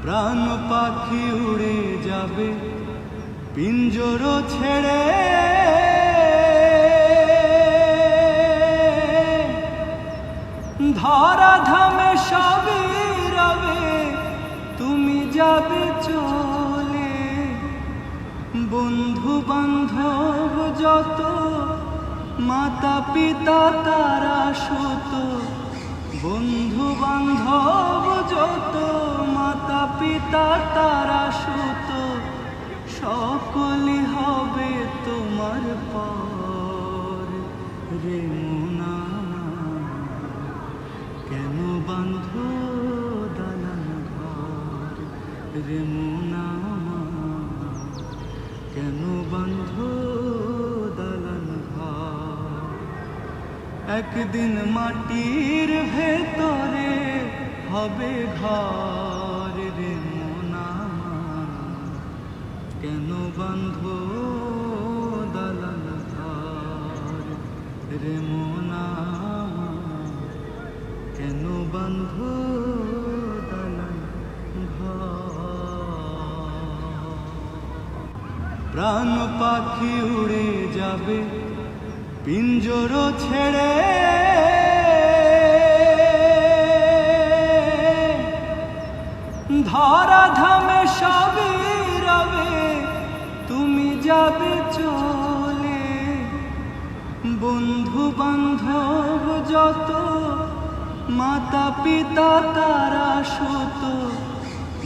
প্রাণ পাখি উড়ে যাবে পিঞ্জর ছেড়ে, ধরা ধামে সবই রবে তুমি যাবে চলে। বন্ধু বান্ধব যত, মাতা পিতা তারা সুত, বন্ধু বান্ধব যত, মাতা পিতা তারা সুত, সকলই হবে তোমার পর। রে মোনা কেন বাঁধ দালান ঘর, রে মোনা কেন বাঁধ দালান ঘর। একদিন মাটির ভেতরে হবে ঘর, রে মোনা কেন বাঁধ দালান ঘর, রে মোনা কেন বাঁধ দালান ঘর। প্রাণ পাখি উড়ে যাবে পিঞ্জর ছেড়ে, ধরা ধামে সবই রবে তুমি যাবে চলে। বন্ধু বান্ধব যত, মাতা পিতা তারা সুত,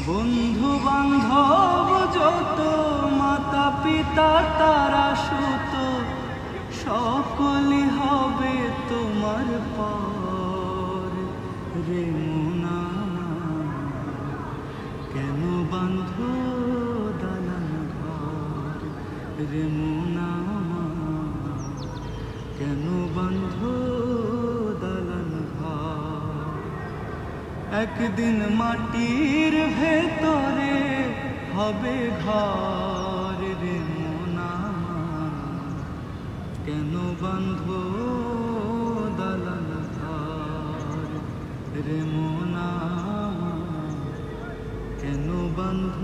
বন্ধু বান্ধব যত, মাতা পিতা তারা সুত, সকলই হবে তোমার পর। রে মোনা কেন বাঁধ দালান ঘর, রে মোনা কেন বাঁধ দালান ঘর। একদিন মাটির ভেতরে হবে ঘর, রে মোনা কেন বাঁধ দালান ঘর, রে মোনা কেন বাঁধ